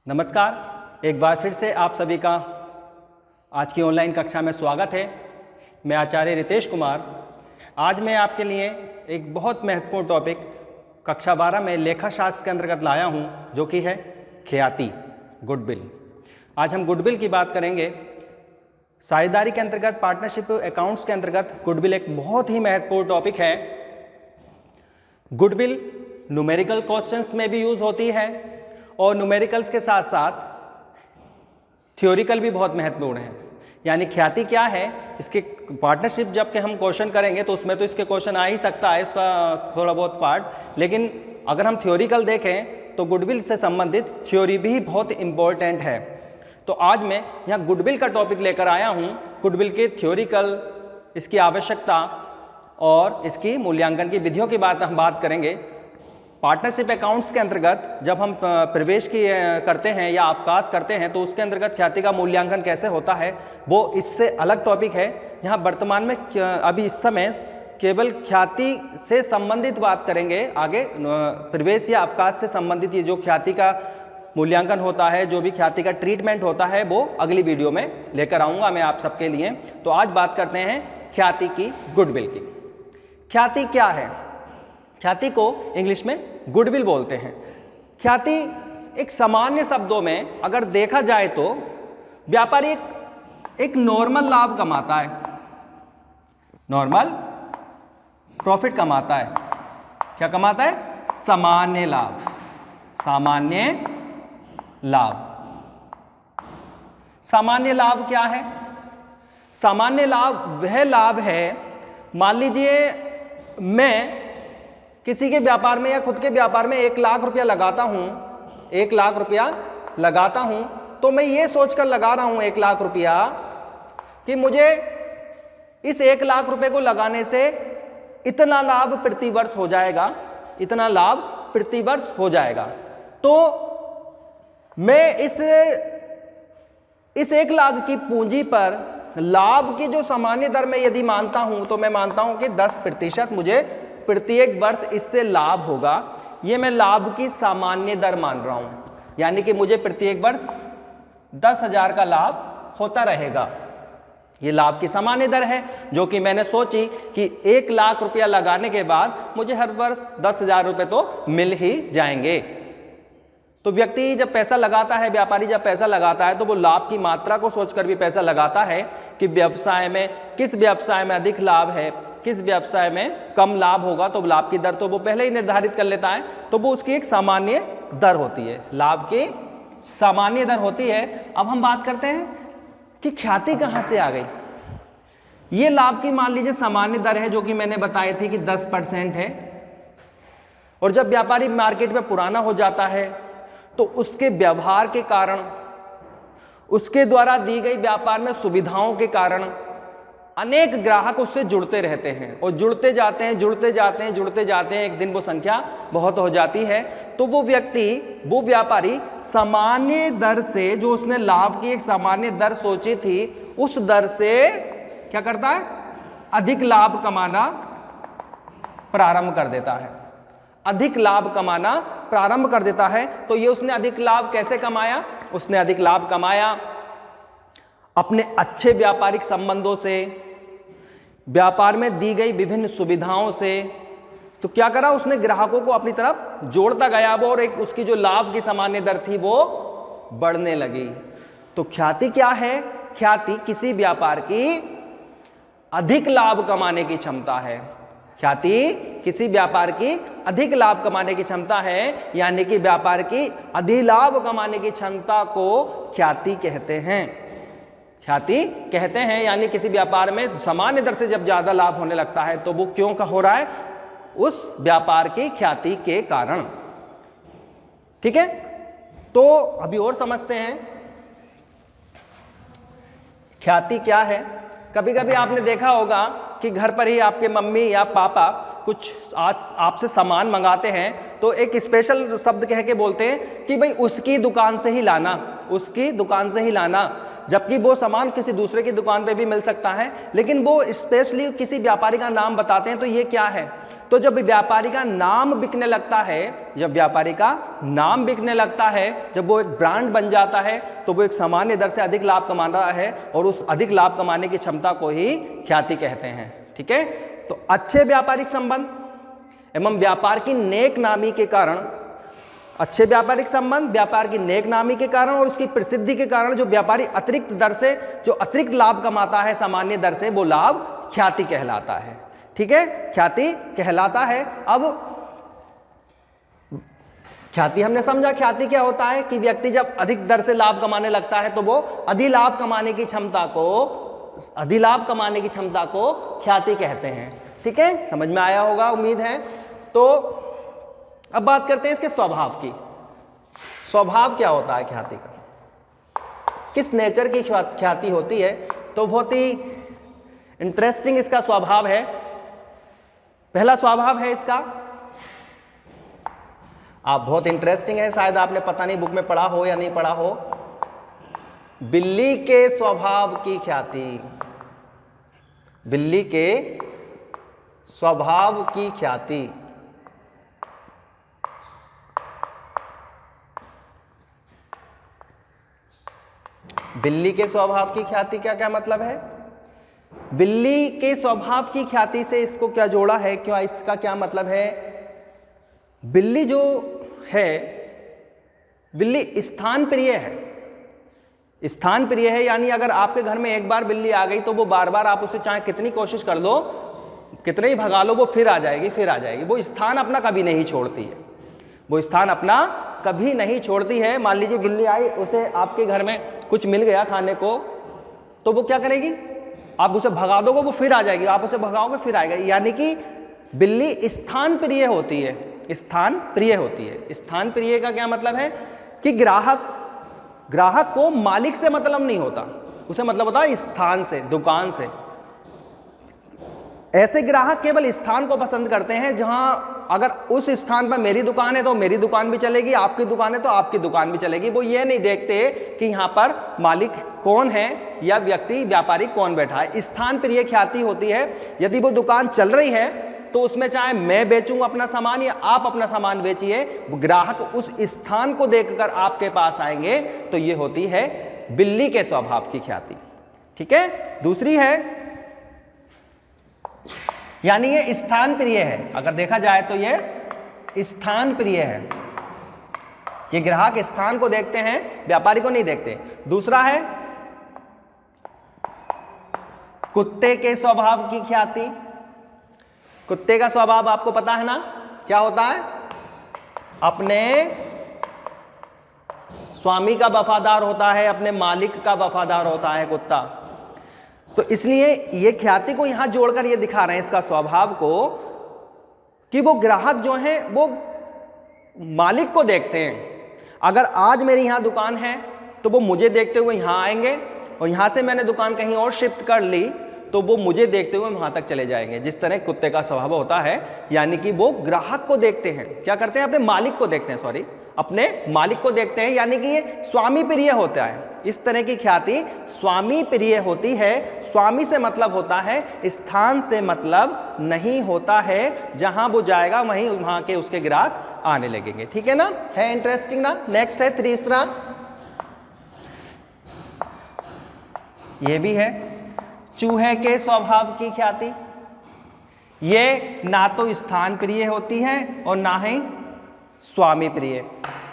नमस्कार, एक बार फिर से आप सभी का आज की ऑनलाइन कक्षा में स्वागत है। मैं आचार्य रितेश कुमार। आज मैं आपके लिए एक बहुत महत्वपूर्ण टॉपिक कक्षा 12 में लेखा शास्त्र के अंतर्गत लाया हूं, जो कि है ख्याति, गुडविल। आज हम गुडविल की बात करेंगे। साझेदारी के अंतर्गत, पार्टनरशिप अकाउंट्स के अंतर्गत गुडविल एक बहुत ही महत्वपूर्ण टॉपिक है। गुडविल न्यूमेरिकल क्वेश्चंस में भी यूज होती है और न्यूमेरिकल्स के साथ साथ थ्योरिकल भी बहुत महत्वपूर्ण है। यानी ख्याति क्या है, इसके पार्टनरशिप जब के हम क्वेश्चन करेंगे तो उसमें तो इसके क्वेश्चन आ ही सकता है, इसका थोड़ा बहुत पार्ट। लेकिन अगर हम थ्योरिकल देखें तो गुडविल से संबंधित थ्योरी भी बहुत इम्पोर्टेंट है। तो आज मैं यहाँ गुडविल का टॉपिक लेकर आया हूँ। गुडविल के थ्योरिकल, इसकी आवश्यकता और इसकी मूल्यांकन की विधियों की हम बात करेंगे। पार्टनरशिप अकाउंट्स के अंतर्गत जब हम प्रवेश की करते हैं या अवकाश करते हैं तो उसके अंतर्गत ख्याति का मूल्यांकन कैसे होता है, वो इससे अलग टॉपिक है। यहाँ वर्तमान में अभी इस समय केवल ख्याति से संबंधित बात करेंगे। आगे प्रवेश या अवकाश से संबंधित ये जो ख्याति का मूल्यांकन होता है, जो भी ख्याति का ट्रीटमेंट होता है, वो अगली वीडियो में लेकर आऊँगा मैं आप सबके लिए। तो आज बात करते हैं ख्याति की, गुडविल की। ख्याति क्या है? ख्याति को इंग्लिश में गुडविल बोलते हैं। ख्याति एक सामान्य शब्दों में अगर देखा जाए तो व्यापारी एक नॉर्मल लाभ कमाता है, नॉर्मल प्रॉफिट कमाता है। क्या कमाता है? सामान्य लाभ, सामान्य लाभ। सामान्य लाभ क्या है? सामान्य लाभ वह लाभ है, मान लीजिए मैं किसी के व्यापार में या खुद के व्यापार में 1 लाख रुपया लगाता हूं, 1 लाख रुपया लगाता हूं, तो मैं ये सोचकर लगा रहा हूं 1 लाख रुपया कि मुझे इस 1 लाख रुपए को लगाने से इतना लाभ प्रतिवर्ष हो जाएगा, इतना लाभ प्रतिवर्ष हो जाएगा। तो मैं इस 1 लाख की पूंजी पर लाभ की जो सामान्य दर में यदि मानता हूं तो मैं मानता हूं कि 10% मुझे प्रत्येक वर्ष इससे लाभ होगा। ये मैं लाभ की सामान्य दर मान रहा हूं, यानी कि मुझे प्रत्येक वर्ष 10,000 का लाभ होता रहेगा। ये लाभ की सामान्य दर है, जो कि मैंने सोची कि 1 लाख रुपया लगाने के बाद मुझे हर वर्ष 10,000 रुपये तो मिल ही जाएंगे। तो व्यक्ति जब पैसा लगाता है, व्यापारी जब पैसा लगाता है, तो वो लाभ की मात्रा को सोचकर भी पैसा लगाता है कि व्यवसाय में, किस व्यवसाय में अधिक लाभ है, किस व्यवसाय में कम लाभ होगा। तो लाभ की दर तो वो पहले ही निर्धारित कर लेता है। तो वो उसकी एक सामान्य दर होती है, लाभ की सामान्य दर होती है। अब हम बात करते हैं कि ख्याति कहाँ से आ गई। ये लाभ की मान लीजिए सामान्य दर है, जो कि मैंने बताई थी कि 10% है। और जब व्यापारी मार्केट में पुराना हो जाता है तो उसके व्यवहार के कारण, उसके द्वारा दी गई व्यापार में सुविधाओं के कारण अनेक ग्राहक उससे जुड़ते रहते हैं और जुड़ते जाते हैं। एक दिन वो संख्या बहुत हो जाती है। तो वो व्यक्ति, वो व्यापारी सामान्य दर से, जो उसने लाभ की एक सामान्य दर सोची थी, उस दर से क्या करता है? अधिक लाभ कमाना प्रारंभ कर देता है, अधिक लाभ कमाना प्रारंभ कर देता है। तो ये उसने अधिक लाभ कैसे कमाया? उसने अधिक लाभ कमाया अपने अच्छे व्यापारिक संबंधों से, व्यापार में दी गई विभिन्न सुविधाओं से। तो क्या करा? उसने ग्राहकों को अपनी तरफ जोड़ता गया वो, और एक उसकी जो लाभ की सामान्य दर थी वो बढ़ने लगी। तो ख्याति क्या है? ख्याति किसी व्यापार की अधिक लाभ कमाने की क्षमता है। ख्याति किसी व्यापार की अधिक लाभ कमाने की क्षमता है, यानी कि व्यापार की अधिलाभ कमाने की क्षमता को ख्याति कहते हैं। ख्याति कहते हैं, यानी किसी व्यापार में सामान्य दर से जब ज्यादा लाभ होने लगता है तो वो क्यों का हो रहा है? उस व्यापार की ख्याति के कारण। ठीक है, तो अभी और समझते हैं ख्याति क्या है। कभी कभी आपने देखा होगा कि घर पर ही आपके मम्मी या पापा कुछ आज आपसे सामान मंगाते हैं तो एक स्पेशल शब्द कह के बोलते हैं कि भाई उसकी दुकान से ही लाना, उसकी दुकान से ही लाना। जबकि वो सामान किसी दूसरे की दुकान पे भी मिल सकता है, लेकिन वो स्पेशली किसी व्यापारी का नाम बताते हैं। तो ये क्या है? तो जब व्यापारी का नाम बिकने लगता है, जब व्यापारी का नाम बिकने लगता है, जब वो एक ब्रांड बन जाता है, तो वो एक सामान्य दर से अधिक लाभ कमा रहा है और उस अधिक लाभ कमाने की क्षमता को ही ख्याति कहते हैं। ठीक है, तो अच्छे व्यापारिक संबंध एवं व्यापार की नेक नामी के कारण, अच्छे व्यापारिक संबंध व्यापार की नेक नामी के कारण और उसकी प्रसिद्धि के कारण जो व्यापारी अतिरिक्त दर से जो अतिरिक्त लाभ कमाता है सामान्य दर से, वो लाभ ख्याति कहलाता है। ठीक है, ख्याति कहलाता है। अब ख्याति हमने समझा, ख्याति क्या होता है कि व्यक्ति जब अधिक दर से लाभ कमाने लगता है तो वो अधिलाभ कमाने की क्षमता को ख्याति कहते हैं। ठीक है, समझ में आया होगा उम्मीद है। तो अब बात करते हैं इसके स्वभाव की। स्वभाव क्या होता है ख्याति का, किस नेचर की ख्याति होती है? तो बहुत ही इंटरेस्टिंग इसका स्वभाव है। पहला स्वभाव है इसका, आप बहुत इंटरेस्टिंग है, शायद आपने पता नहीं बुक में पढ़ा हो या नहीं पढ़ा हो, बिल्ली के स्वभाव की ख्याति। बिल्ली के स्वभाव की ख्याति। बिल्ली के स्वभाव की ख्याति क्या क्या मतलब है? बिल्ली के स्वभाव की ख्याति से इसको क्या जोड़ा है, क्या इसका क्या मतलब है? बिल्ली जो है, बिल्ली स्थान प्रिय है। स्थान प्रिय है यानी अगर आपके घर में एक बार बिल्ली आ गई तो वो बार बार आप उसे चाहे कितनी कोशिश कर लो, कितने ही भगा लो, वो फिर आ जाएगी। वो स्थान अपना कभी नहीं छोड़ती है, वो स्थान अपना कभी नहीं छोड़ती है। मान लीजिए बिल्ली आई, उसे आपके घर में कुछ मिल गया खाने को, तो वो क्या करेगी? आप उसे भगा दोगे वो फिर आ जाएगी, आप उसे भगाओगे फिर आएगी। यानी कि बिल्ली स्थान प्रिय होती है। स्थान प्रिय होती है। स्थान प्रिय का क्या मतलब है कि ग्राहक को मालिक से मतलब नहीं होता, उसे मतलब होता है स्थान से, दुकान से। ऐसे ग्राहक केवल स्थान को पसंद करते हैं जहां अगर उस स्थान पर मेरी दुकान है तो मेरी दुकान भी चलेगी, आपकी दुकान है तो आपकी दुकान भी चलेगी। वो ये नहीं देखते कि यहाँ पर मालिक कौन है या व्यक्ति व्यापारी कौन बैठा है। स्थान प्रिय ख्याति होती है। यदि वो दुकान चल रही है तो उसमें चाहे मैं बेचूं अपना सामान या आप अपना सामान बेचिए, ग्राहक उस स्थान को देखकर आपके पास आएंगे, तो ये होती है बिल्ली के स्वभाव की ख्याति। ठीक है, दूसरी है यानी ये स्थान प्रिय है। अगर देखा जाए तो ये स्थान प्रिय है। ये ग्राहक स्थान को देखते हैं, व्यापारी को नहीं देखते। दूसरा है कुत्ते के स्वभाव की ख्याति। कुत्ते का स्वभाव आपको पता है ना, क्या होता है? अपने स्वामी का वफादार होता है, अपने मालिक का वफादार होता है कुत्ता। तो इसलिए ये ख्याति को यहां जोड़कर ये दिखा रहे हैं इसका स्वभाव को, कि वो ग्राहक जो है वो मालिक को देखते हैं। अगर आज मेरी यहां दुकान है तो वो मुझे देखते हुए यहां आएंगे, और यहां से मैंने दुकान कहीं और शिफ्ट कर ली तो वो मुझे देखते हुए वहां तक चले जाएंगे। जिस तरह कुत्ते का स्वभाव होता है, यानी कि वो ग्राहक को देखते हैं, क्या करते हैं? अपने मालिक को देखते हैं, अपने मालिक को देखते हैं, यानी कि ये स्वामी प्रिय होता है। इस तरह की ख्याति स्वामी प्रिय होती है। स्वामी से मतलब होता है, स्थान से मतलब नहीं होता है। जहां वो जाएगा वहां के उसके ग्राहक आने लगेंगे। ठीक है ना, है इंटरेस्टिंग ना। नेक्स्ट है तीसरा, ये भी है चूहे के स्वभाव की ख्याति। ये ना तो स्थान प्रिय होती है और ना ही स्वामी प्रिय।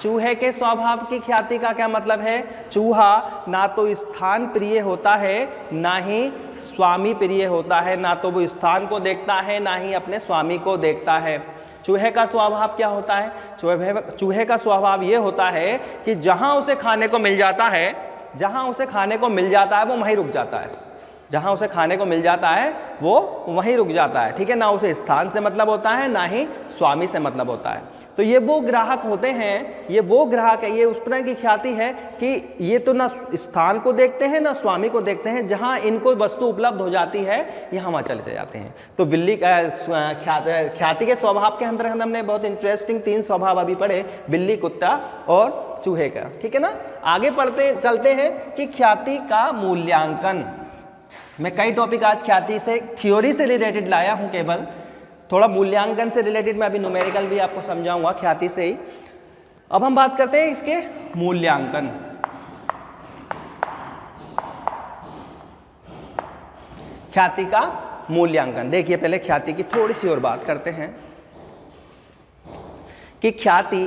चूहे के स्वभाव की ख्याति का क्या मतलब है? चूहा ना तो स्थान प्रिय होता है ना ही स्वामी प्रिय होता है। ना तो वो स्थान को देखता है ना ही अपने स्वामी को देखता है। चूहे का स्वभाव क्या होता है? चूहे का स्वभाव ये होता है कि जहां उसे खाने को मिल जाता है, वो वहीं रुक जाता है। जहां उसे खाने को मिल जाता है वो वहीं रुक जाता है। ठीक है, ना उसे स्थान से मतलब होता है ना ही स्वामी से मतलब होता है। तो ये वो ग्राहक होते हैं, ये वो ग्राहक है, ये उस तरह की ख्याति है कि ये तो ना स्थान को देखते हैं ना स्वामी को देखते हैं। जहां इनको वस्तु उपलब्ध हो जाती है यहाँ वहाँ चले जाते हैं। तो बिल्ली ख्याति के स्वभाव के अंतर्गत हमने बहुत इंटरेस्टिंग 3 स्वभाव अभी पढ़े, बिल्ली, कुत्ता और चूहे का। ठीक है ना, आगे चलते हैं कि ख्याति का मूल्यांकन। मैं कई टॉपिक आज ख्याति से थ्योरी से रिलेटेड लाया हूं, केवल थोड़ा मूल्यांकन से रिलेटेड मैं अभी न्यूमेरिकल भी आपको समझाऊंगा ख्याति से ही। अब हम बात करते हैं इसके मूल्यांकन। ख्याति का मूल्यांकन। देखिए पहले ख्याति की थोड़ी सी और बात करते हैं कि ख्याति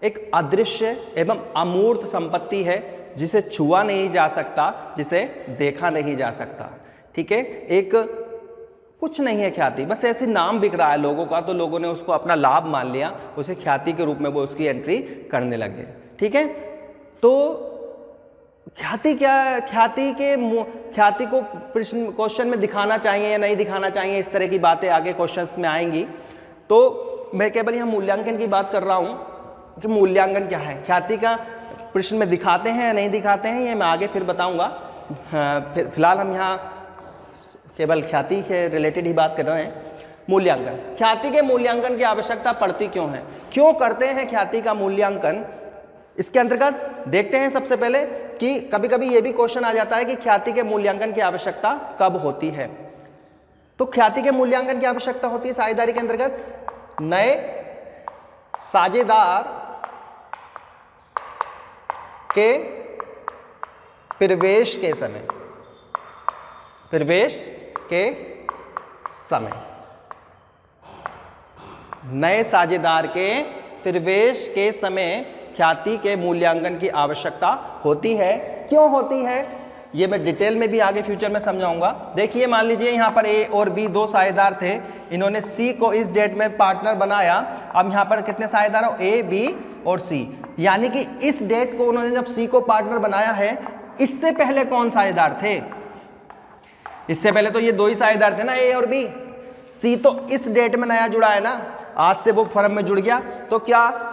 एक अदृश्य एवं अमूर्त संपत्ति है जिसे छुआ नहीं जा सकता, जिसे देखा नहीं जा सकता। ठीक है, एक कुछ नहीं है ख्याति, बस ऐसे नाम बिक रहा है लोगों का, तो लोगों ने उसको अपना लाभ मान लिया, उसे ख्याति के रूप में वो उसकी एंट्री करने लगे। ठीक है, तो ख्याति क्या, ख्याति को क्वेश्चन में दिखाना चाहिए या नहीं दिखाना चाहिए, इस तरह की बातें आगे क्वेश्चंस में आएंगी। तो मैं केवल यहाँ मूल्यांकन की बात कर रहा हूँ कि मूल्यांकन क्या है, ख्याति का प्रश्न में दिखाते हैं या नहीं दिखाते हैं, ये मैं आगे फिर बताऊँगा। फिलहाल हम यहाँ केवल ख्याति के रिलेटेड ही बात कर रहे हैं। मूल्यांकन, ख्याति के मूल्यांकन की आवश्यकता पड़ती क्यों है, क्यों करते हैं ख्याति का मूल्यांकन, इसके अंतर्गत देखते हैं सबसे पहले कि कभी कभी ये भी क्वेश्चन आ जाता है कि ख्याति के मूल्यांकन की आवश्यकता कब होती है। तो ख्याति के मूल्यांकन की आवश्यकता होती है साझेदारी के अंतर्गत नए साझेदार के प्रवेश के समय, प्रवेश के समय, नए साझेदार के प्रवेश के समय ख्याति के मूल्यांकन की आवश्यकता होती है। क्यों होती है ये मैं डिटेल में भी आगे फ्यूचर में समझाऊंगा। देखिए मान लीजिए यहाँ पर ए और बी दो साझेदार थे, इन्होंने सी को इस डेट में पार्टनर बनाया। अब यहाँ पर कितने साझेदार हो, ए बी और सी, यानी कि इस डेट को उन्होंने जब सी को पार्टनर बनाया है, इससे पहले कौन साझेदार थे, इससे पहले तो ये दो ही साझेदार थे ना, ए और बी। सी तो इस डेट में नया जुड़ा है ना, आज से वो फर्म में जुड़ गया, तो क्या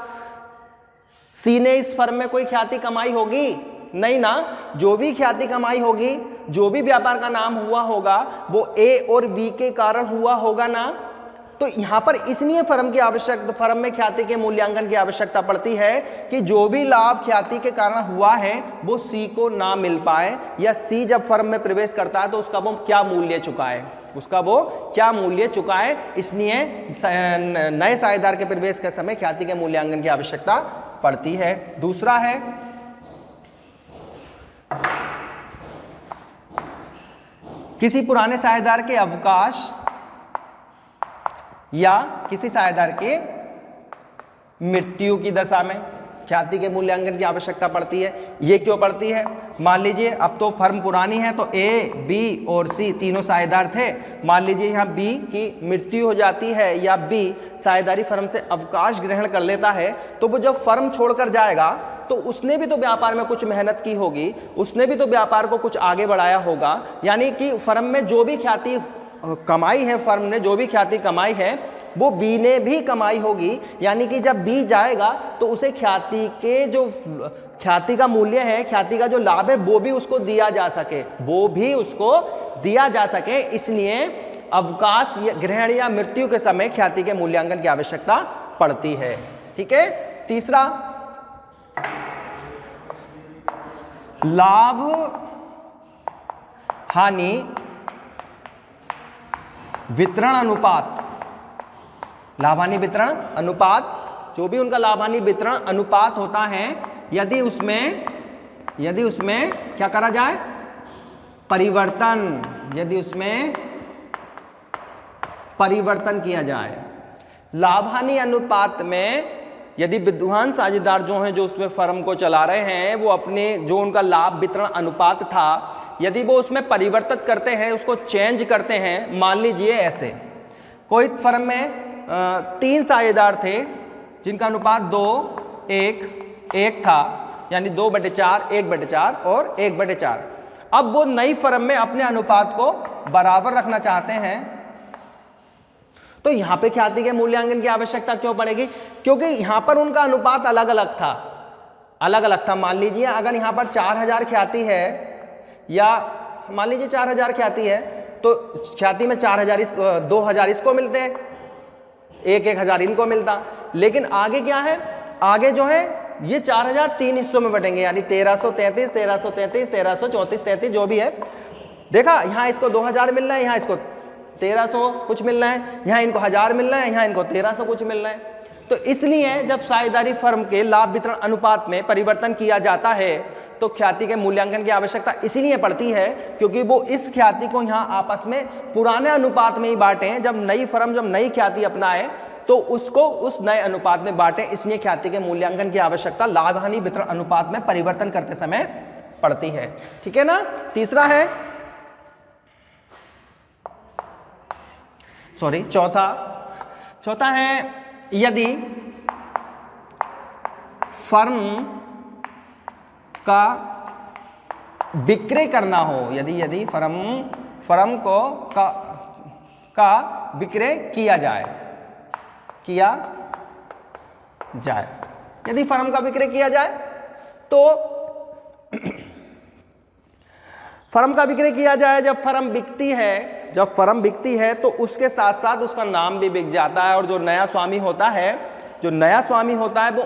सी ने इस फर्म में कोई ख्याति कमाई होगी, नहीं ना। जो भी ख्याति कमाई होगी, जो भी व्यापार का नाम हुआ होगा, वो ए और बी के कारण हुआ होगा ना। तो यहाँ पर इसलिए फर्म में ख्याति के मूल्यांकन की आवश्यकता पड़ती है कि जो भी लाभ ख्याति के कारण हुआ है वो सी को ना मिल पाए, या सी जब फर्म में प्रवेश करता है तो उसका वो क्या मूल्य चुकाए, उसका वो क्या मूल्य चुकाए। इसलिए नए साझेदार के प्रवेश के समय ख्याति के मूल्यांकन की आवश्यकता पड़ती है। दूसरा है किसी पुराने साझेदार के अवकाश या किसी साझेदार के मृत्यु की दशा में ख्याति के मूल्यांकन की आवश्यकता पड़ती है। ये क्यों पड़ती है, मान लीजिए अब तो फर्म पुरानी है, तो ए बी और सी तीनों साझेदार थे, मान लीजिए यहाँ बी की मृत्यु हो जाती है या बी साझेदारी फर्म से अवकाश ग्रहण कर लेता है, तो वो जब फर्म छोड़कर जाएगा तो उसने भी तो व्यापार में कुछ मेहनत की होगी, उसने भी तो व्यापार को कुछ आगे बढ़ाया होगा, यानी कि फर्म में जो भी ख्याति कमाई है, फर्म ने जो भी ख्याति कमाई है वो बी ने भी कमाई होगी। यानी कि जब बी जाएगा तो उसे ख्याति के जो ख्याति का मूल्य है, ख्याति का जो लाभ है, वो भी उसको दिया जा सके, वो भी उसको दिया जा सके। इसलिए अवकाश ग्रहण या मृत्यु के समय ख्याति के मूल्यांकन की आवश्यकता पड़ती है। ठीक है, तीसरा लाभ हानि वितरण अनुपात, लाभ हानि वितरण अनुपात, जो भी उनका लाभ हानि वितरण अनुपात होता है, यदि उसमें क्या करा जाए, परिवर्तन, यदि उसमें परिवर्तन किया जाए। लाभ हानि अनुपात में यदि विद्वान साझेदार जो हैं, जो उसमें फर्म को चला रहे हैं, वो अपने जो उनका लाभ वितरण अनुपात था, यदि वो उसमें परिवर्तित करते हैं, उसको चेंज करते हैं। मान लीजिए ऐसे कोई फर्म में 3 साझेदार थे जिनका अनुपात 2:1 था, यानी 2/4, 1/4 और 1/4। अब वो नई फर्म में अपने अनुपात को बराबर रखना चाहते हैं, तो यहाँ पे ख्याति के मूल्यांकन की आवश्यकता क्यों पड़ेगी, क्योंकि यहाँ पर उनका अनुपात अलग अलग था। मान लीजिए अगर यहाँ पर 4000 ख्याति है, या मान लीजिए 4000 ख्याति है, तो ख्याति में 2000 इसको मिलते हैं, 1000 इनको मिलता। लेकिन आगे क्या है, आगे जो है ये 4000 3 हिस्सों में बटेंगे, यानी 1333, 1333, 1334, 33 जो भी है। देखा, यहाँ इसको 2000 मिल रहा है, यहाँ इसको 1300 कुछ मिल रहा है, यहाँ इनको 1000 मिल रहा है, यहाँ इनको 1300 कुछ मिल रहा है। तो इसलिए जब साझेदारी फर्म के लाभ वितरण अनुपात में परिवर्तन किया जाता है तो ख्याति के मूल्यांकन की आवश्यकता इसीलिए पड़ती है क्योंकि वो इस ख्याति को यहाँ आपस में पुराने अनुपात में ही बांटें। जब नई फर्म जब नई ख्याति अपनाए तो उसको उस नए अनुपात में बांटे, इसलिए ख्याति के मूल्यांकन की आवश्यकता लाभ हानि वितरण अनुपात में परिवर्तन करते समय पड़ती है। ठीक है ना। तीसरा है चौथा है यदि फर्म का विक्रय करना हो, यदि फर्म को का विक्रय किया जाए, यदि फर्म का विक्रय किया जाए तो फर्म का विक्रय किया जाए, जब फर्म बिकती है तो उसके साथ साथ उसका नाम भी बिक जाता है और जो नया स्वामी होता है वो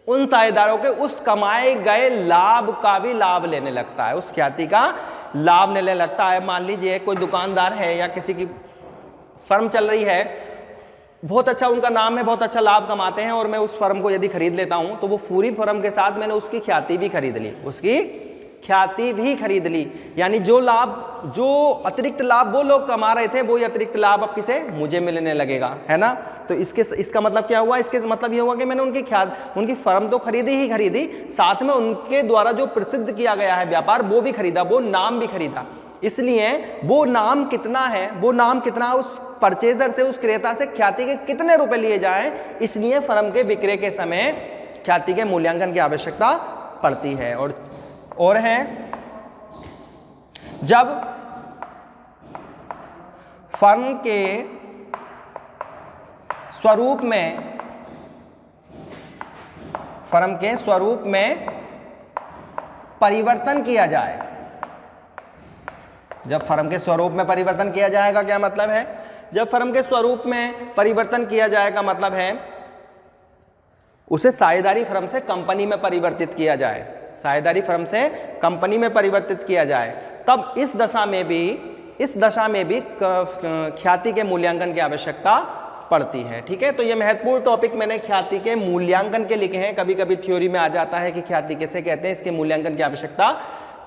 उन साझेदारों के उस कमाए गए लाभ का भी लाभ लेने लगता है, उस ख्याति का लाभ लेने लगता है। मान लीजिए कोई दुकानदार है या किसी की फर्म चल रही है, बहुत अच्छा उनका नाम है, बहुत अच्छा लाभ कमाते हैं और मैं उस फर्म को यदि खरीद लेता हूं तो वो पूरी फर्म के साथ मैंने उसकी ख्याति भी खरीद ली, यानी जो अतिरिक्त लाभ वो लोग कमा रहे थे वो अतिरिक्त लाभ अब किसे मुझे मिलने लगेगा, है ना। तो इसका मतलब क्या हुआ, इसके मतलब ये हुआ कि मैंने उनकी फर्म तो खरीदी, साथ में उनके द्वारा जो प्रसिद्ध किया गया है व्यापार वो भी खरीदा, वो नाम भी खरीदा। इसलिए वो नाम कितना उस परचेजर से, उस क्रेता से ख्याति के कितने रुपए लिए जाएं, इसलिए फर्म के विक्रय के समय ख्याति के मूल्यांकन की आवश्यकता पड़ती है। और है जब फर्म के स्वरूप में परिवर्तन किया जाए, जब फर्म के स्वरूप में परिवर्तन किया जाएगा क्या मतलब है, जब फर्म के स्वरूप में परिवर्तन किया जाएगा मतलब है उसे साझेदारी फर्म से कंपनी में परिवर्तित किया जाए, तब इस दशा में भी ख्याति के मूल्यांकन की आवश्यकता पड़ती है। ठीक है। तो ये महत्वपूर्ण टॉपिक मैंने ख्याति के मूल्यांकन के लिखे हैं। कभी कभी थ्योरी में आ जाता है कि ख्याति कैसे कहते हैं, इसके मूल्यांकन की आवश्यकता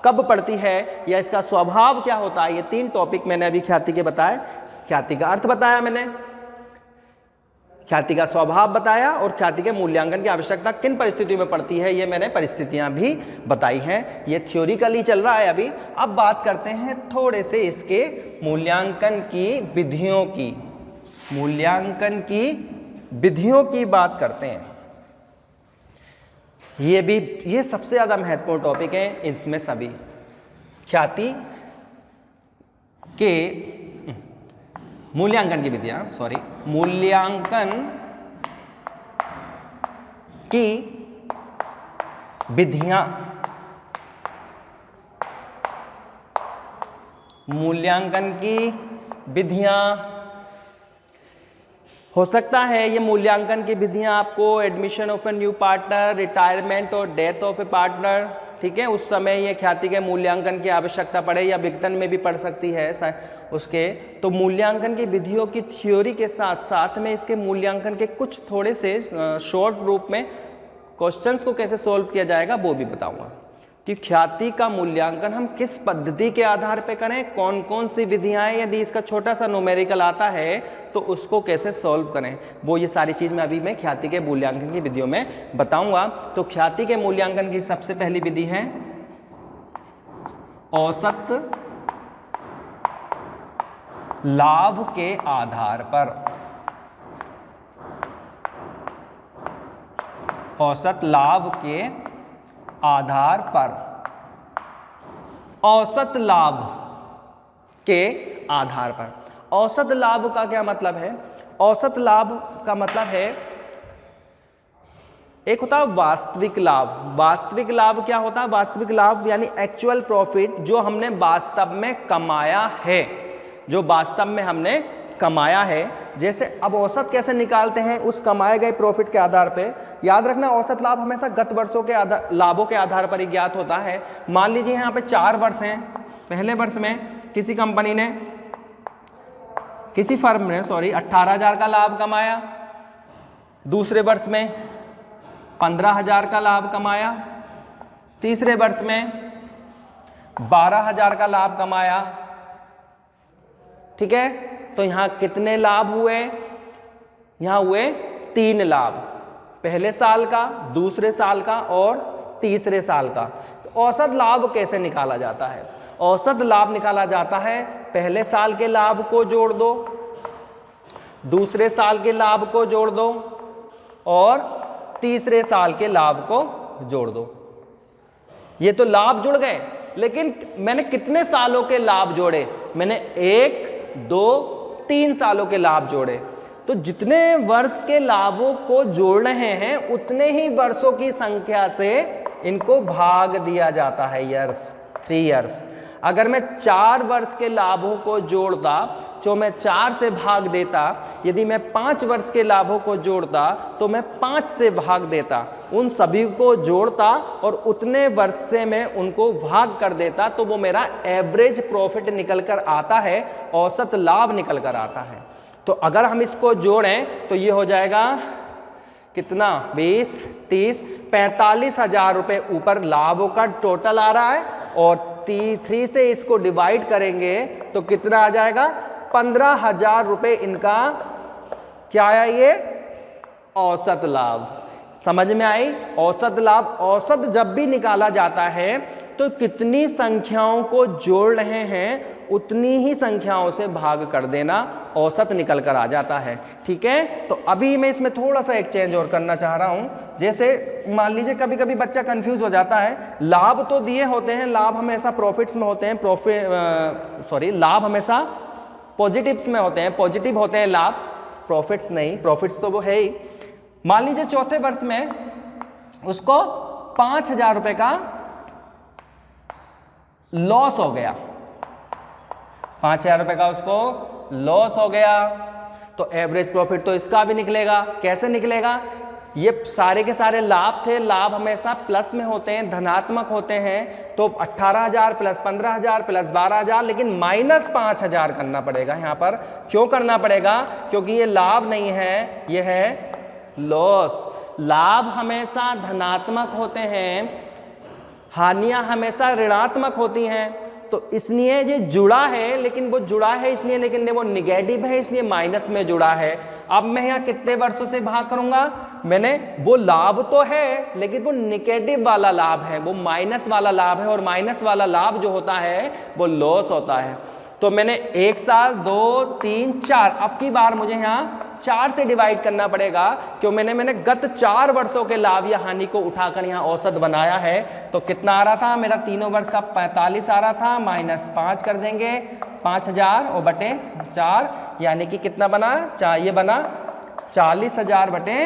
कब पड़ती है या इसका स्वभाव क्या होता है। ये 3 टॉपिक मैंने अभी ख्याति के बताए। ख्याति का अर्थ बताया मैंने, ख्याति का स्वभाव बताया और ख्याति के मूल्यांकन की आवश्यकता किन परिस्थितियों में पड़ती है ये मैंने परिस्थितियां भी बताई हैं। ये थ्योरिकली चल रहा है अभी। अब बात करते हैं थोड़े से इसके मूल्यांकन की विधियों की बात करते हैं। ये सबसे ज्यादा महत्वपूर्ण टॉपिक है। इसमें सभी ख्याति के मूल्यांकन की विधियां हो सकता है ये मूल्यांकन की विधियां आपको admission of a new partner, retirement और डेथ ऑफ ए पार्टनर, ठीक है, उस समय ये ख्याति के मूल्यांकन की आवश्यकता पड़े या विघटन में भी पड़ सकती है उसके। तो मूल्यांकन की विधियों की थ्योरी के साथ साथ में इसके मूल्यांकन के कुछ थोड़े से शॉर्ट रूप में क्वेश्चंस को कैसे सॉल्व किया जाएगा वो भी बताऊंगा कि ख्याति का मूल्यांकन हम किस पद्धति के आधार पे करें, कौन कौन सी विधियां, यदि इसका छोटा सा न्यूमेरिकल आता है तो उसको कैसे सॉल्व करें, वो ये सारी चीज़ मैं अभी ख्याति के मूल्यांकन की विधियों में बताऊंगा। तो ख्याति के मूल्यांकन की सबसे पहली विधि है औसत लाभ के आधार पर। औसत लाभ के आधार पर, औसत लाभ के आधार पर। औसत लाभ का क्या मतलब है? औसत लाभ का मतलब है एक होता है वास्तविक लाभ। वास्तविक लाभ क्या होता है? वास्तविक लाभ यानी एक्चुअल प्रॉफिट, जो हमने वास्तव में कमाया है, जो वास्तव में हमने कमाया है। जैसे अब औसत कैसे निकालते हैं? उस कमाए गए प्रॉफिट के आधार पे। याद रखना औसत लाभ हमेशा गत वर्षों के लाभों के आधार पर ही ज्ञात होता है। मान लीजिए यहाँ पे 4 वर्ष हैं, पहले वर्ष में किसी कंपनी ने, किसी फर्म ने 18,000 का लाभ कमाया, दूसरे वर्ष में 15,000 का लाभ कमाया, तीसरे वर्ष में 12,000 का लाभ कमाया। ठीक है, तो यहां कितने लाभ हुए? यहां हुए 3 लाभ, पहले साल का, दूसरे साल का और तीसरे साल का। तो औसत लाभ कैसे निकाला जाता है? औसत लाभ निकाला जाता है, पहले साल के लाभ को जोड़ दो, दूसरे साल के लाभ को जोड़ दो और तीसरे साल के लाभ को जोड़ दो। ये तो लाभ जुड़ गए, लेकिन मैंने कितने सालों के लाभ जोड़े? मैंने 1, 2, 3 सालों के लाभ जोड़े। तो जितने वर्ष के लाभों को जोड़ रहे हैं उतने ही वर्षों की संख्या से इनको भाग दिया जाता है, ईयर्स, 3 ईयर्स। अगर मैं 4 वर्ष के लाभों को जोड़ता, जो मैं 4 से भाग देता, यदि मैं 5 वर्ष के लाभों को जोड़ता तो मैं 5 से भाग देता, उन सभी को जोड़ता और उतने वर्ष से मैं उनको भाग कर देता, तो वो मेरा एवरेज प्रॉफिट निकल कर आता है, औसत लाभ निकल कर आता है। तो अगर हम इसको जोड़ें तो ये हो जाएगा कितना? 20, 30, 45,000 रुपये ऊपर लाभों का टोटल आ रहा है और 3 से इसको डिवाइड करेंगे तो कितना आ जाएगा? 15,000 रुपये इनका क्या आया? ये औसत लाभ। समझ में आई? औसत लाभ, औसत जब भी निकाला जाता है तो कितनी संख्याओं को जोड़ रहे हैं उतनी ही संख्याओं से भाग कर देना, औसत निकल कर आ जाता है। ठीक है, तो अभी मैं इसमें थोड़ा सा एक चेंज और करना चाह रहा हूं। जैसे मान लीजिए कभी कभी बच्चा कंफ्यूज हो जाता है, लाभ तो दिए होते हैं, लाभ हमेशा प्रॉफिट्स में होते हैं, लाभ हमेशा पॉजिटिव्स में होते हैं, पॉजिटिव होते हैं लाभ, प्रॉफिट्स नहीं, प्रॉफिट्स तो वो है ही। मान लीजिए चौथे वर्ष में उसको 5,000 रुपये का लॉस हो गया, 5,000 रुपये का उसको लॉस हो गया, तो एवरेज प्रॉफिट तो इसका भी निकलेगा। कैसे निकलेगा? ये सारे के सारे लाभ थे, लाभ हमेशा प्लस में होते हैं, धनात्मक होते हैं, तो 18,000 प्लस 15,000 प्लस 12,000, लेकिन माइनस 5,000 करना पड़ेगा यहाँ पर। क्यों करना पड़ेगा? क्योंकि ये लाभ नहीं है, ये है लॉस। लाभ हमेशा धनात्मक होते हैं, हानियां हमेशा ऋणात्मक होती हैं, तो इसलिए ये जुड़ा है, लेकिन वो जुड़ा है इसलिए, लेकिन वो निगेटिव है इसलिए माइनस में जुड़ा है। अब मैं यहाँ कितने वर्षों से भाग करूंगा? मैंने, वो लाभ तो है लेकिन वो निगेटिव वाला लाभ है, वो माइनस वाला लाभ है, और माइनस वाला लाभ जो होता है वो लॉस होता है। तो मैंने 1 साल, 2, 3, 4, अब की बार मुझे यहाँ 4 से डिवाइड करना पड़ेगा, क्यों? मैंने गत 4 वर्षों के लाभ या हानि को उठाकर यहाँ औसत बनाया है। तो कितना आ रहा था मेरा? तीनों वर्ष का 45 आ रहा था, माइनस 5 कर देंगे, 5,000 और बटे 4, यानी कि कितना बना? ये बना 40,000 बटे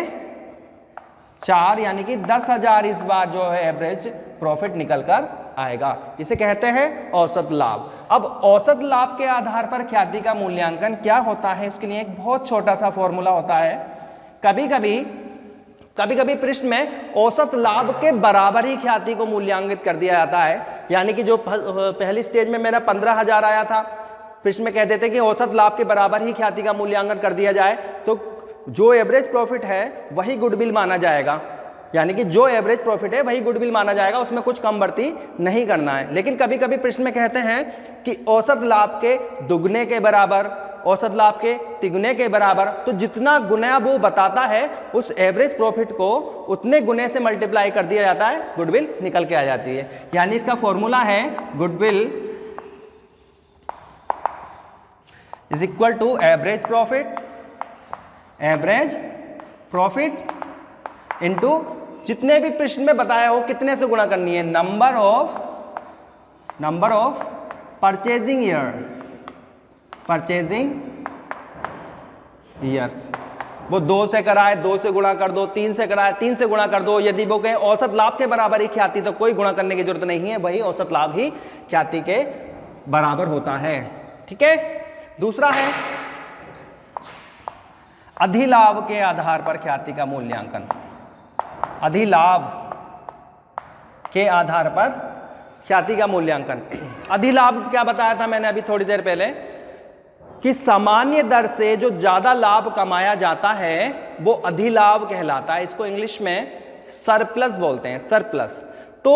4, यानी कि 10,000 इस बार जो है एवरेज प्रॉफिट निकल कर आएगा। इसे कहते हैं औसत लाभ। अब औसत लाभ के आधार पर ख्याति का मूल्यांकन क्या होता है, उसके लिए एक बहुत छोटा सा फॉर्मूला होता है। कभी कभी प्रश्न में औसत लाभ के बराबर ही ख्याति को मूल्यांकित कर दिया जाता है, यानी कि जो पहली स्टेज में मेरा 15,000 आया था, प्रश्न में कह देते कि औसत लाभ के बराबर ही ख्याति का मूल्यांकन कर दिया जाए, तो जो एवरेज प्रॉफिट है वही गुडविल माना जाएगा, यानी कि जो एवरेज प्रॉफिट है वही गुडविल माना जाएगा, उसमें कुछ कम बढ़ती नहीं करना है। लेकिन कभी कभी प्रश्न में कहते हैं कि औसत लाभ के दुगने के बराबर, औसत लाभ के तिगुने के बराबर, तो जितना गुना वो बताता है उस एवरेज प्रॉफिट को उतने गुने से मल्टीप्लाई कर दिया जाता है, गुडविल निकल के आ जाती है। यानी इसका फॉर्मूला है goodwill is equal to average profit into जितने भी प्रश्न में बताया हो कितने से गुणा करनी है, नंबर ऑफ परचेजिंग ईयर्स। वो 2 से कराए 2 से गुणा कर दो, 3 से कराए 3 से गुणा कर दो। यदि वो कहे औसत लाभ के बराबर ही ख्याति, तो कोई गुणा करने की जरूरत नहीं है, वही औसत लाभ ही ख्याति के बराबर होता है। ठीक है, दूसरा है अधिलाभ के आधार पर ख्याति का मूल्यांकन। अधिलाभ के आधार पर ख्याति का मूल्यांकन। अधिलाभ क्या बताया था मैंने अभी थोड़ी देर पहले, कि सामान्य दर से जो ज्यादा लाभ कमाया जाता है वो अधिलाभ कहलाता है। इसको इंग्लिश में सरप्लस बोलते हैं, सरप्लस। तो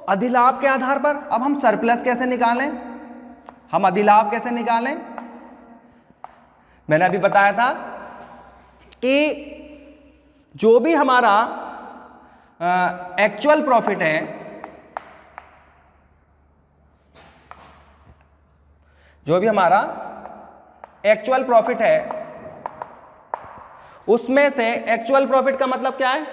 अधिलाभ के आधार पर अब हम सरप्लस कैसे निकालें, हम अधिलाभ कैसे निकालें? मैंने अभी बताया था कि जो भी हमारा एक्चुअल प्रॉफिट है, जो भी हमारा एक्चुअल प्रॉफिट है, उसमें से एक्चुअल प्रॉफिट का मतलब क्या है?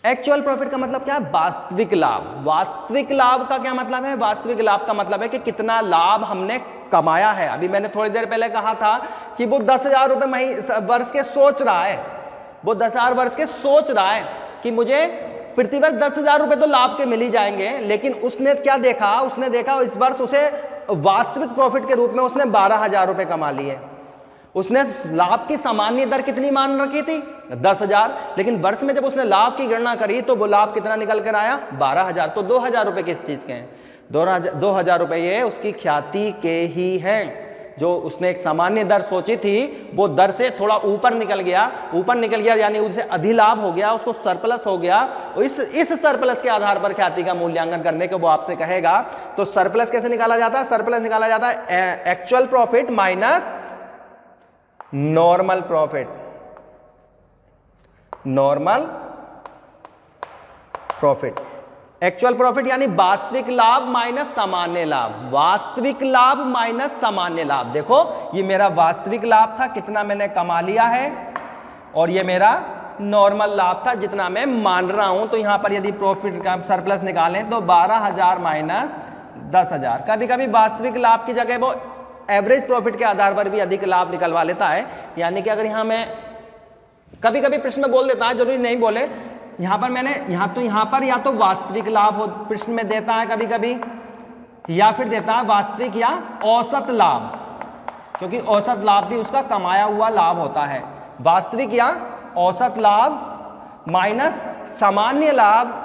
एक्चुअल प्रॉफिट का मतलब क्या है? वास्तविक लाभ। वास्तविक लाभ का क्या मतलब है? वास्तविक लाभ का मतलब है कि कितना लाभ हमने कमाया है। अभी मैंने थोड़ी देर पहले कहा था कि वो 10,000 रुपए वर्ष के सोच रहा है, वो 10,000 वर्ष के सोच रहा है कि मुझे प्रतिवर्ष 10,000 रुपए तो लाभ के मिल ही जाएंगे, लेकिन उसने क्या देखा? उसने देखा इस वर्ष उसे वास्तविक प्रॉफिट के रूप में उसने 12,000 रुपए कमा लिए। उसने लाभ की सामान्य दर कितनी मान रखी थी? 10,000, लेकिन वर्ष में जब उसने लाभ की गणना करी तो वो लाभ कितना निकल कर आया? 12,000। तो 2,000 रुपए किस चीज के हैं? 2,000 रुपए ये उसकी ख्याति के ही हैं। जो उसने एक सामान्य दर सोची थी वो दर से थोड़ा ऊपर निकल गया, यानी उसे अधिलाभ हो गया, उसको सरप्लस हो गया। इस सरप्लस के आधार पर ख्याति का मूल्यांकन करने को वो आपसे कहेगा। तो सरप्लस कैसे निकाला जाता है? सरप्लस निकाला जाता है actual profit minus normal profit. Normal profit, actual profit यानी वास्तविक लाभ माइनस सामान्य लाभ। वास्तविक लाभ माइनस सामान्य लाभ। देखो ये मेरा वास्तविक लाभ था, कितना मैंने कमा लिया है, और ये मेरा नॉर्मल लाभ था, जितना मैं मान रहा हूं। तो यहां पर यदि प्रॉफिट का सरप्लस निकालें तो 12,000 माइनस 10,000। कभी कभी वास्तविक लाभ की जगह वो एवरेज प्रॉफिट के आधार पर भी अधिक लाभ निकलवा लेता है। यानी कि अगर यहां मैं कभी कभी प्रश्न में बोल देता है, जरूरी नहीं बोले, यहां पर मैंने यहां पर या तो वास्तविक लाभ हो प्रश्न में देता है कभी कभी, या फिर देता है वास्तविक या औसत लाभ, क्योंकि औसत लाभ भी उसका कमाया हुआ लाभ होता है। वास्तविक या औसत लाभ माइनस सामान्य लाभ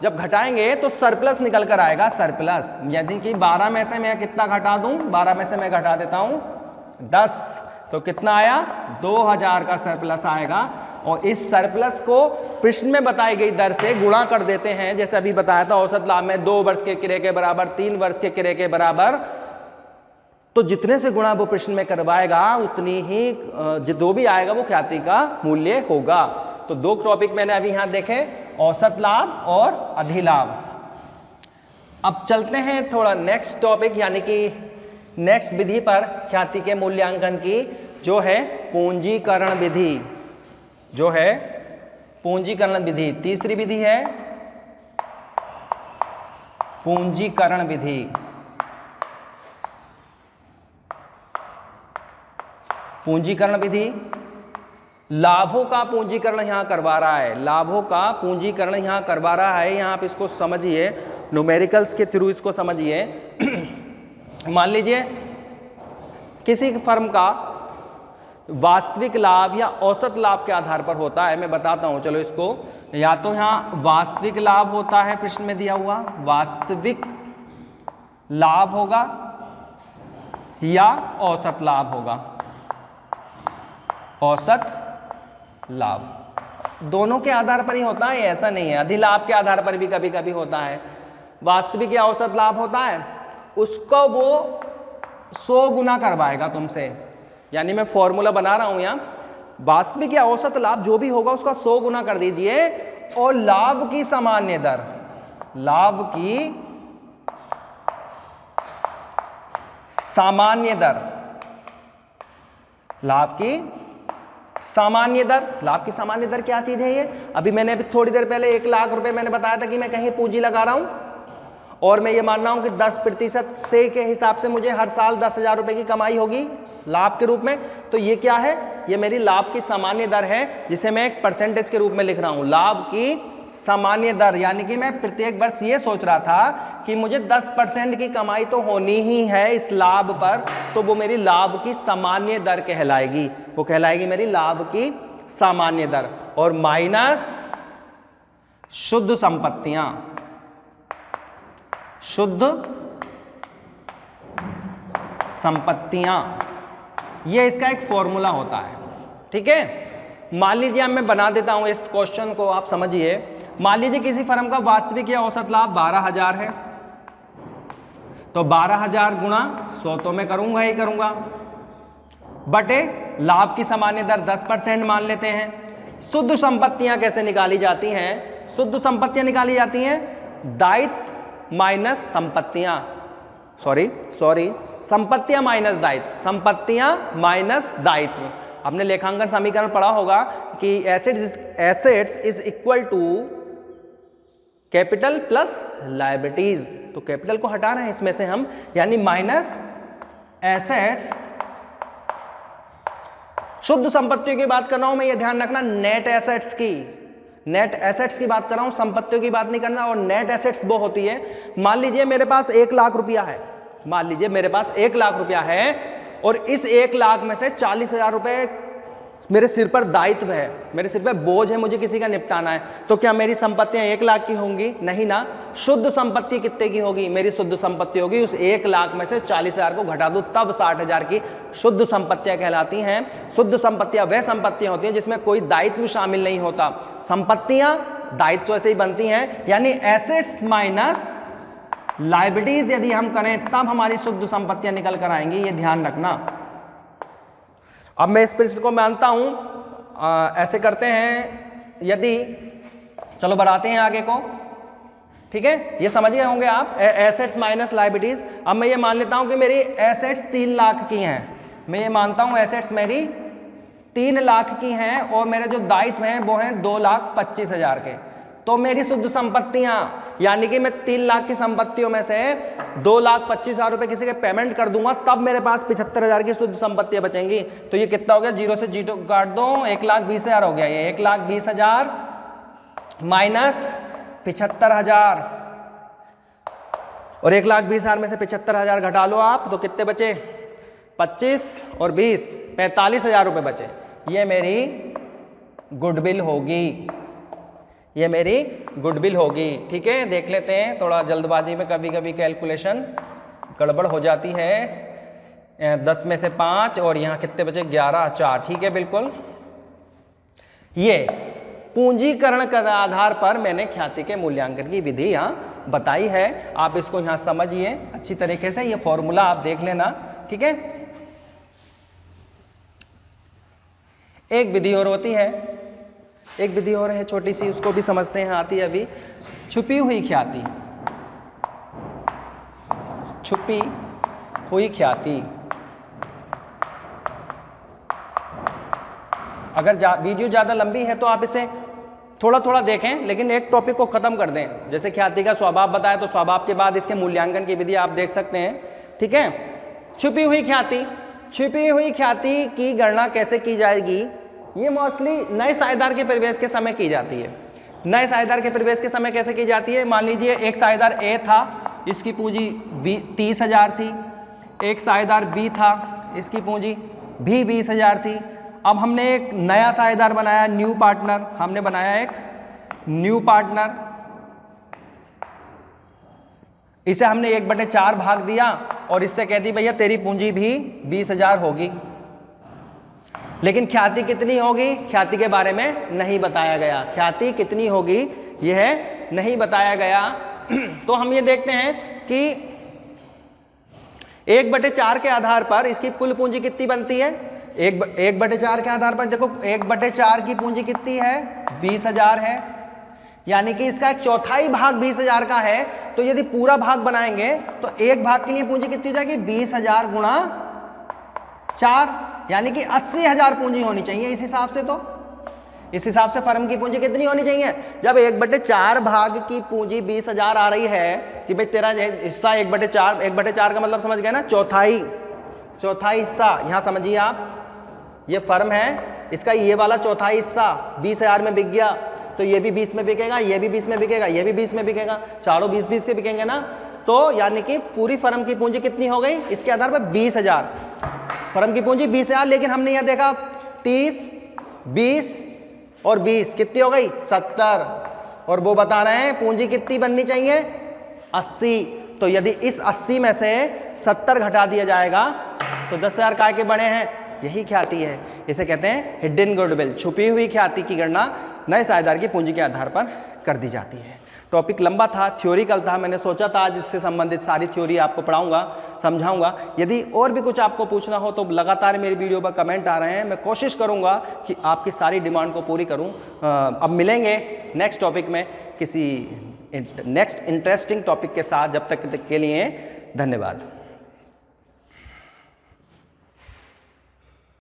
जब घटाएंगे तो सरप्लस निकल कर आएगा। सरप्लस यानी कि 12 में से मैं कितना घटा दूं? 12 में से मैं घटा देता हूं 10, तो कितना आया? 2,000 का सरप्लस आएगा। और इस सरप्लस को प्रश्न में बताई गई दर से गुणा कर देते हैं। जैसे अभी बताया था औसत लाभ में 2 वर्ष के किराए के बराबर, 3 वर्ष के किराए के बराबर, तो जितने से गुणा वो प्रश्न में करवाएगा उतनी ही जो भी आएगा वो ख्याति का मूल्य होगा। तो 2 टॉपिक मैंने अभी यहां देखे, औसत लाभ और अधिलाभ। अब चलते हैं थोड़ा नेक्स्ट टॉपिक, यानी कि नेक्स्ट विधि पर ख्याति के मूल्यांकन की, जो है पूंजीकरण विधि। जो है पूंजीकरण विधि, तीसरी विधि है पूंजीकरण विधि। पूंजीकरण विधि लाभों का पूंजीकरण यहां करवा रहा है, लाभों का पूंजीकरण यहां करवा रहा है। यहां आप इसको समझिए, न्यूमेरिकल्स के थ्रू इसको समझिए। मान लीजिए किसी फर्म का वास्तविक लाभ या औसत लाभ के आधार पर होता है। मैं बताता हूं, चलो इसको, या तो यहां वास्तविक लाभ होता है, प्रश्न में दिया हुआ वास्तविक लाभ होगा, या औसत लाभ होगा। औसत लाभ दोनों के आधार पर ही होता है, ऐसा नहीं है। अधिलाभ के आधार पर भी कभी कभी होता है। वास्तविक या औसत लाभ होता है, उसको वो 100 गुना करवाएगा तुमसे। यानी मैं फॉर्मूला बना रहा हूं यहां, वास्तविक या औसत लाभ जो भी होगा उसका 100 गुना कर दीजिए, और लाभ की सामान्य दर, लाभ की सामान्य दर, लाभ की सामान्य दर। लाभ की सामान्य दर क्या चीज है ये? अभी मैंने अभी थोड़ी देर पहले 1 लाख रुपए मैंने बताया था कि मैं कहीं पूंजी लगा रहा हूं, और मैं ये मान रहा हूं कि 10% से के हिसाब से मुझे हर साल 10,000 रुपए की कमाई होगी लाभ के रूप में। तो ये क्या है? ये मेरी लाभ की सामान्य दर है, जिसे मैं एक परसेंटेज के रूप में लिख रहा हूं। लाभ की सामान्य दर, यानी कि मैं प्रत्येक वर्ष ये सोच रहा था कि मुझे 10% की कमाई तो होनी ही है इस लाभ पर, तो वो मेरी लाभ की सामान्य दर कहलाएगी। वो कहलाएगी मेरी लाभ की सामान्य दर। और माइनस शुद्ध संपत्तियां, शुद्ध संपत्तियां, ये इसका एक फॉर्मूला होता है। ठीक है, मान लीजिए अब मैं बना देता हूं इस क्वेश्चन को, आप समझिए। मान लीजिए किसी फर्म का वास्तविक या औसत लाभ 12,000 है, तो 12,000 गुणा 100 तो मैं करूंगा ही करूंगा, बटे लाभ की सामान्य दर 10% मान लेते हैं। शुद्ध संपत्तियां कैसे निकाली जाती हैं? शुद्ध संपत्तियां निकाली जाती हैं दायित्व माइनस संपत्तियां, सॉरी संपत्तियां माइनस दायित्व, संपत्तियां माइनस दायित्व। आपने लेखांकन समीकरण पढ़ा होगा कि assets is equal to capital plus liabilities. तो कैपिटल को हटा रहे हैं इसमें से हम, यानी माइनस एसेट्स। शुद्ध संपत्तियों की बात कर रहा हूं मैं, ये ध्यान रखना, नेट एसेट्स की बात कर रहा हूं, संपत्तियों की बात नहीं करना। और नेट एसेट्स वो होती है, मान लीजिए मेरे पास 1 लाख रुपया है, मान लीजिए मेरे पास 1 लाख रुपया है और इस 1 लाख में से 40,000 रुपए मेरे सिर पर दायित्व है, मेरे सिर पर बोझ है, मुझे किसी का निपटाना है। तो क्या मेरी संपत्तियां 1 लाख की होंगी? नहीं ना। शुद्ध संपत्ति कितने की होगी? मेरी शुद्ध संपत्ति होगी उस 1 लाख में से 40,000 को घटा दो, तब 60,000 की शुद्ध संपत्तियां कहलाती हैं। शुद्ध संपत्तियां वह संपत्तियां होती हैं जिसमें कोई दायित्व शामिल नहीं होता। संपत्तियां दायित्व से ही बनती हैं, यानी एसेट्स माइनस लायबिलिटीज यदि हम करें तब हमारी शुद्ध संपत्तियां निकल कर आएंगी, ये ध्यान रखना। अब मैं इस प्रश्न को मानता हूं, ऐसे करते हैं, यदि चलो बढ़ाते हैं आगे को, ठीक है, ये समझ गए होंगे आप, एसेट्स माइनस लायबिलिटीज। अब मैं ये मान लेता हूं कि मेरी एसेट्स 3 लाख की हैं, मैं ये मानता हूं एसेट्स मेरी 3 लाख की हैं और मेरे जो दायित्व हैं वो हैं 2,25,000 के। तो मेरी शुद्ध संपत्तियां, यानी कि मैं 3 लाख की संपत्तियों में से 2,25,000 रुपए किसी के पेमेंट कर दूंगा, तब मेरे पास 75,000 की शुद्ध संपत्तियां बचेंगी। तो ये कितना हो गया? 0 से 0 काट दो, 1,20,000 हो गया। ये 1,20,000 माइनस 75,000, और 1,20,000 में से 75,000 घटा लो आप, तो कितने बचे? 25 और 20, 45,000 रुपए बचे। ये मेरी गुडविल होगी, ये मेरी गुडविल होगी। ठीक है, देख लेते हैं, थोड़ा जल्दबाजी में कभी कभी कैलकुलेशन गड़बड़ हो जाती है। 10 में से 5 और यहाँ कितने बचे? 11, 4। ठीक है, बिल्कुल। ये पूंजीकरण के आधार पर मैंने ख्याति के मूल्यांकन की विधि यहाँ बताई है, आप इसको यहाँ समझिए अच्छी तरीके से, ये फॉर्मूला आप देख लेना। ठीक है, एक विधि और होती है, एक विधि और है छोटी सी, उसको भी समझते हैं, आती है अभी। छुपी हुई ख्याति, छुपी हुई ख्याति। अगर वीडियो ज़्यादा लंबी है तो आप इसे थोड़ा थोड़ा देखें, लेकिन एक टॉपिक को ख़त्म कर दें। जैसे ख्याति का स्वभाव बताया, तो स्वभाव के बाद इसके मूल्यांकन की विधि आप देख सकते हैं। ठीक है, छुपी हुई ख्याति, छुपी हुई ख्याति की गणना कैसे की जाएगी? ये मोस्टली नए साझेदार के प्रवेश के समय की जाती है। नए साझेदार के प्रवेश के समय कैसे की जाती है? मान लीजिए एक साझेदार ए था, इसकी पूंजी 30,000 थी। एक साझेदार बी था, इसकी पूंजी भी 20,000 थी। अब हमने एक नया साझेदार बनाया, न्यू पार्टनर, हमने बनाया एक न्यू पार्टनर, इसे हमने 1/4 भाग दिया और इससे कह दी भैया तेरी पूंजी भी 20,000 होगी। लेकिन ख्याति कितनी होगी? ख्याति के बारे में नहीं बताया गया, ख्याति कितनी होगी यह नहीं बताया गया। तो हम ये देखते हैं कि 1/4 के आधार पर इसकी कुल पूंजी कितनी बनती है? 1/4 के आधार पर देखो, 1/4 की पूंजी कितनी है? 20,000 है, यानी कि इसका 1/4 भाग 20,000 का है। तो यदि पूरा भाग बनाएंगे तो एक भाग के लिए पूंजी कितनी हो जाएगी? 20,000 गुणा 4, यानी कि 80,000 पूंजी होनी चाहिए। इस हिसाब से, तो इस हिसाब से फर्म की पूंजी कितनी होनी चाहिए? जब 1/4 भाग की पूंजी 20,000 आ रही है कि भाई तेरा हिस्सा 1/4, 1/4 का मतलब समझ गए ना, चौथाई हिस्सा। यहाँ समझिए आप, ये फर्म है, इसका ये वाला चौथाई हिस्सा 20,000 में बिक गया, तो ये भी 20 में बिकेगा, ये भी 20 में बिकेगा, ये भी 20 में बिकेगा, चारों 20-20 के बिकेंगे ना। तो यानी कि पूरी फर्म की पूंजी कितनी हो गई? इसके आधार पर 20,000, फर्म की पूंजी 20,000। लेकिन हमने यह देखा 30, 20 और 20 कितनी हो गई? 70। और वो बता रहे हैं पूंजी कितनी बननी चाहिए? 80। तो यदि इस 80 में से 70 घटा दिया जाएगा तो 10,000 काय के बने हैं, यही ख्याति है। इसे कहते हैं हिडन गुडविल, छुपी हुई ख्याति की गणना नए साझेदार की पूंजी के आधार पर कर दी जाती है। टॉपिक लंबा था, थ्योरिकल था, मैंने सोचा था आज इससे संबंधित सारी थ्योरी आपको पढ़ाऊंगा, समझाऊंगा। यदि और भी कुछ आपको पूछना हो तो लगातार मेरी वीडियो पर कमेंट आ रहे हैं, मैं कोशिश करूंगा कि आपकी सारी डिमांड को पूरी करूं। अब मिलेंगे नेक्स्ट टॉपिक में किसी नेक्स्ट इंटरेस्टिंग टॉपिक के साथ। जब तक के लिए धन्यवाद।